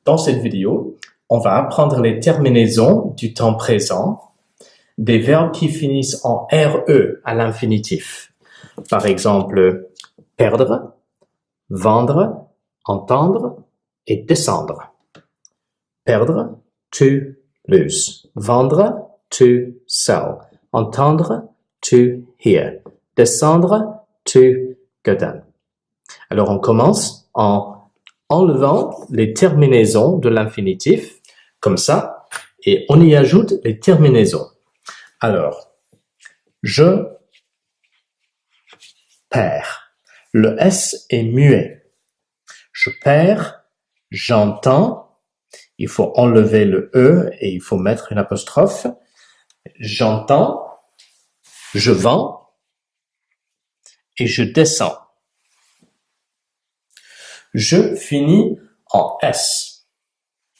Dans cette vidéo, on va apprendre les terminaisons du temps présent des verbes qui finissent en RE à l'infinitif. Par exemple, perdre, vendre, entendre et descendre. Perdre, to lose. Vendre, to sell. Entendre, to hear. Descendre, to go down. Alors on commence en enlevant les terminaisons de l'infinitif, comme ça, et on y ajoute les terminaisons. Alors, je perds. Le S est muet. Je perds, j'entends. Il faut enlever le E et il faut mettre une apostrophe. J'entends, je vends et je descends. Je finis en S.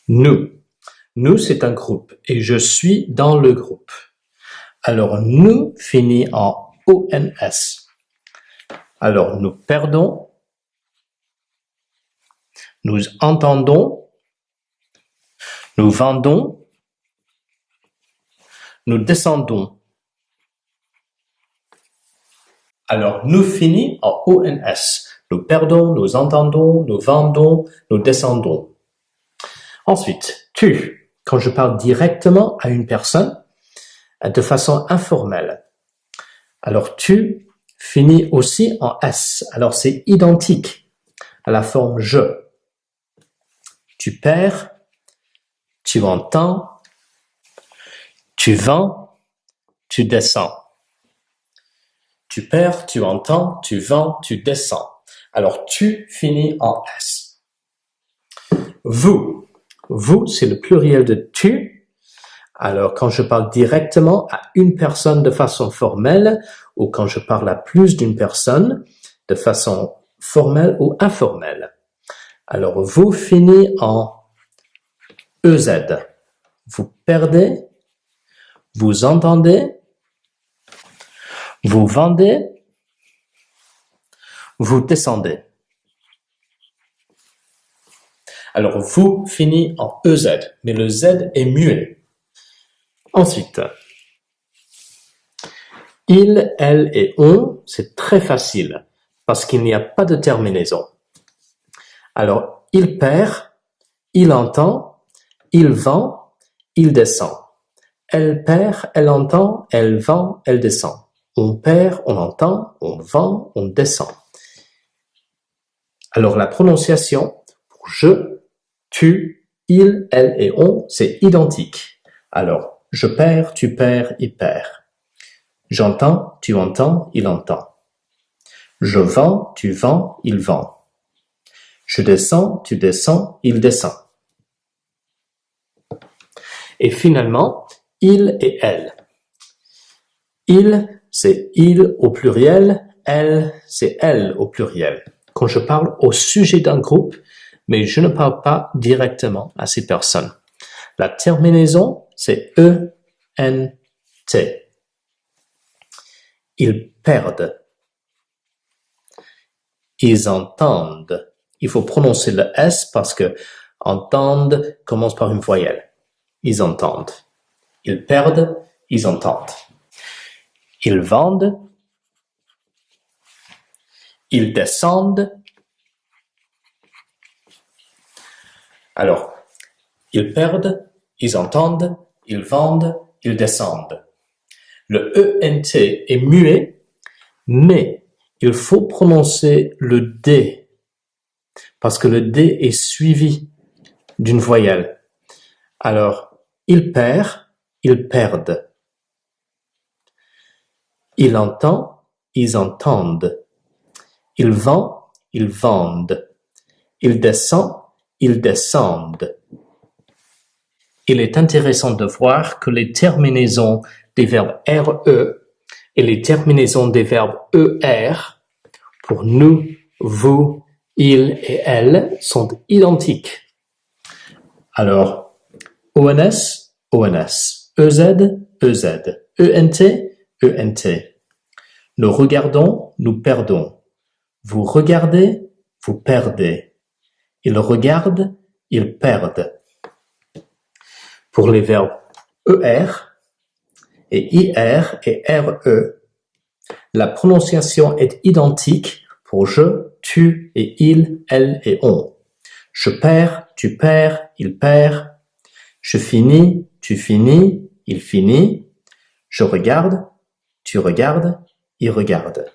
Nous. Nous, c'est un groupe et je suis dans le groupe. Alors, nous finit en ONS. Alors, nous perdons, nous entendons, nous vendons, nous descendons. Alors, nous finit en ONS. Nous perdons, nous entendons, nous vendons, nous descendons. Ensuite, tu, quand je parle directement à une personne, de façon informelle. Alors, tu finit aussi en S. Alors, c'est identique à la forme je. Tu perds, tu entends, tu vends, tu descends. Tu perds, tu entends, tu vends, tu descends. Alors, tu finis en S. Vous. Vous, c'est le pluriel de tu. Alors, quand je parle directement à une personne de façon formelle ou quand je parle à plus d'une personne de façon formelle ou informelle. Alors, vous finit en EZ. Vous perdez, vous entendez, vous vendez, vous descendez. Alors, vous finit en EZ, mais le Z est muet. Ensuite, il, elle et on, c'est très facile parce qu'il n'y a pas de terminaison. Alors, il perd, il entend, il vend, il descend. Elle perd, elle entend, elle vend, elle descend. On perd, on entend, on vend, on descend. Alors, la prononciation pour je, tu, il, elle et on, c'est identique. Alors, je perds, tu perds, il perd. J'entends, tu entends, il entend. Je vends, tu vends, il vend. Je descends, tu descends, il descend. Et finalement, il et elle. Il, c'est il au pluriel, elle, c'est elle au pluriel. Quand je parle au sujet d'un groupe, mais je ne parle pas directement à ces personnes. La terminaison, c'est E-N-T. Ils perdent. Ils entendent. Il faut prononcer le S parce que entendent commence par une voyelle. Ils entendent. Ils perdent, ils entendent. Ils vendent. Ils descendent. Alors, ils perdent, ils entendent, ils vendent, ils descendent. Le ENT est muet, mais il faut prononcer le D, parce que le D est suivi d'une voyelle. Alors, il perd, ils perdent. Il entend, ils entendent. Il vend, ils vendent. Il descend, ils descendent. Il est intéressant de voir que les terminaisons des verbes RE et les terminaisons des verbes ER pour nous, vous, il et elle sont identiques. Alors, ONS, ONS, EZ, EZ, ENT, ENT. Nous regardons, nous perdons. Vous regardez, vous perdez. Il regarde, ils perdent. Pour les verbes ER et IR et RE, la prononciation est identique pour je, tu et il, elle et on. Je perds, tu perds, il perd. Je finis, tu finis, il finit. Je regarde, tu regardes, il regarde.